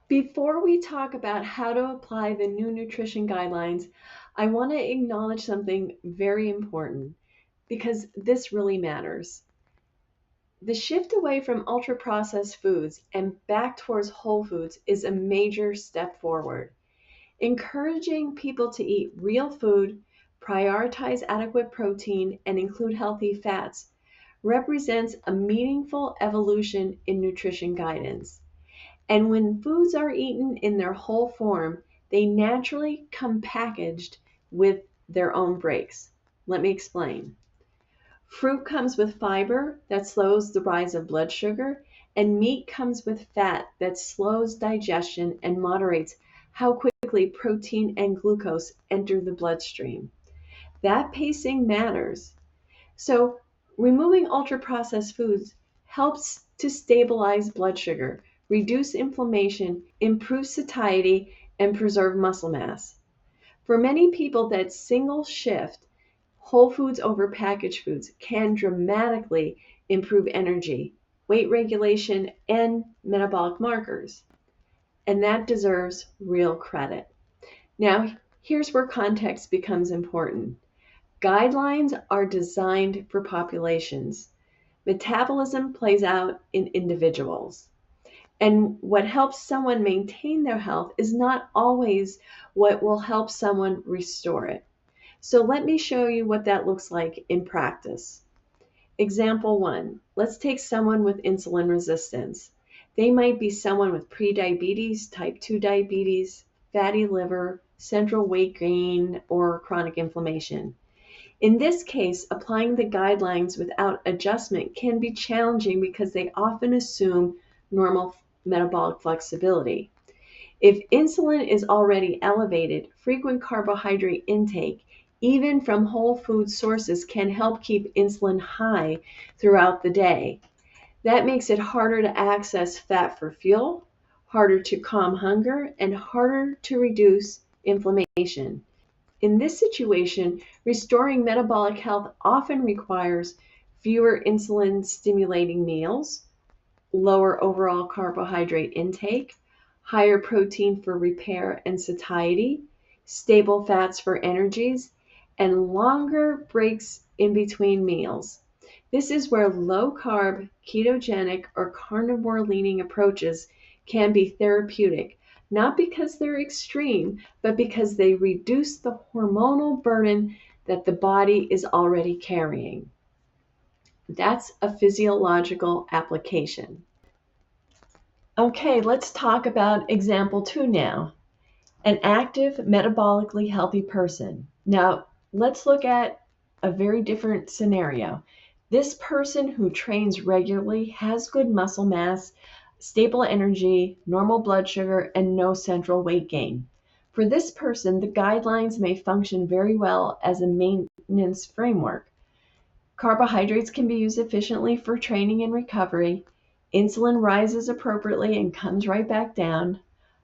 Before we talk about how to apply the new nutrition guidelines, I want to acknowledge something very important because this really matters. The shift away from ultra processed foods and back towards whole foods is a major step forward. Encouraging people to eat real food, prioritize adequate protein, and include healthy fats represents a meaningful evolution in nutrition guidance. And when foods are eaten in their whole form, they naturally come packaged with their own breaks. Let me explain. Fruit comes with fiber that slows the rise of blood sugar, and meat comes with fat that slows digestion and moderates how quickly protein and glucose enter the bloodstream. That pacing matters. So, removing ultra processed foods helps to stabilize blood sugar, reduce inflammation, improve satiety, and preserve muscle mass. For many people, that single shift, whole foods over packaged foods, can dramatically improve energy, weight regulation, and metabolic markers. And that deserves real credit. Now, here's where context becomes important. Guidelines are designed for populations. Metabolism plays out in individuals. And what helps someone maintain their health is not always what will help someone restore it. So let me show you what that looks like in practice. Example one, let's take someone with insulin resistance. They might be someone with prediabetes, type 2 diabetes, fatty liver, central weight gain, or chronic inflammation. In this case, applying the guidelines without adjustment can be challenging because they often assume normal metabolic flexibility. If insulin is already elevated, frequent carbohydrate intake, even from whole food sources, can help keep insulin high throughout the day. That makes it harder to access fat for fuel, harder to calm hunger, and harder to reduce inflammation. In this situation, restoring metabolic health often requires fewer insulin stimulating meals, lower overall carbohydrate intake, higher protein for repair and satiety, stable fats for energies, and longer breaks in between meals. This is where low carb, ketogenic, or carnivore leaning approaches can be therapeutic, not because they're extreme, but because they reduce the hormonal burden that the body is already carrying. That's a physiological application. Okay, let's talk about example two now. An active, metabolically healthy person. Now, let's look at a very different scenario. This person who trains regularly has good muscle mass, stable energy, normal blood sugar, and no central weight gain. For this person, the guidelines may function very well as a maintenance framework. Carbohydrates can be used efficiently for training and recovery. Insulin rises appropriately and comes right back down.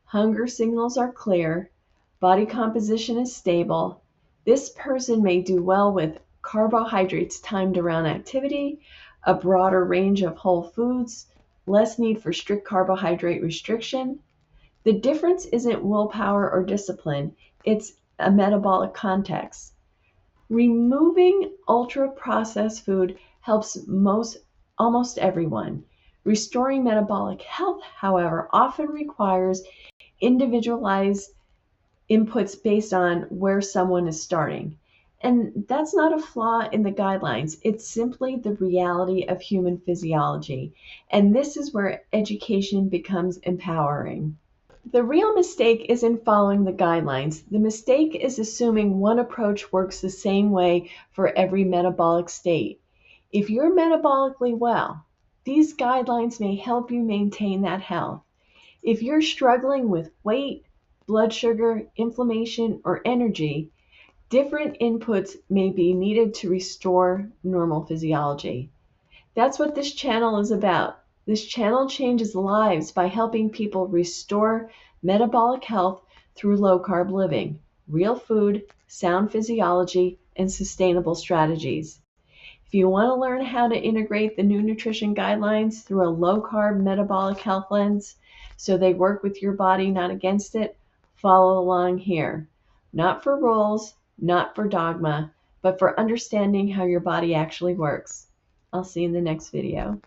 Hunger signals are clear. Body composition is stable. This person may do well with carbohydrates timed around activity, a broader range of whole foods, less need for strict carbohydrate restriction. The difference isn't willpower or discipline, it's a metabolic context. Removing ultra-processed food helps almost everyone. Restoring metabolic health, however, often requires individualized inputs based on where someone is starting. And that's not a flaw in the guidelines. It's simply the reality of human physiology. And this is where education becomes empowering. The real mistake isn't following the guidelines. The mistake is assuming one approach works the same way for every metabolic state. If you're metabolically well, these guidelines may help you maintain that health. If you're struggling with weight, blood sugar, inflammation, or energy, different inputs may be needed to restore normal physiology. That's what this channel is about. This channel changes lives by helping people restore metabolic health through low-carb living, real food, sound physiology, and sustainable strategies. If you want to learn how to integrate the new nutrition guidelines through a low-carb metabolic health lens, so they work with your body, not against it. Follow along here. Not for rules, not for dogma, but for understanding how your body actually works. I'll see you in the next video.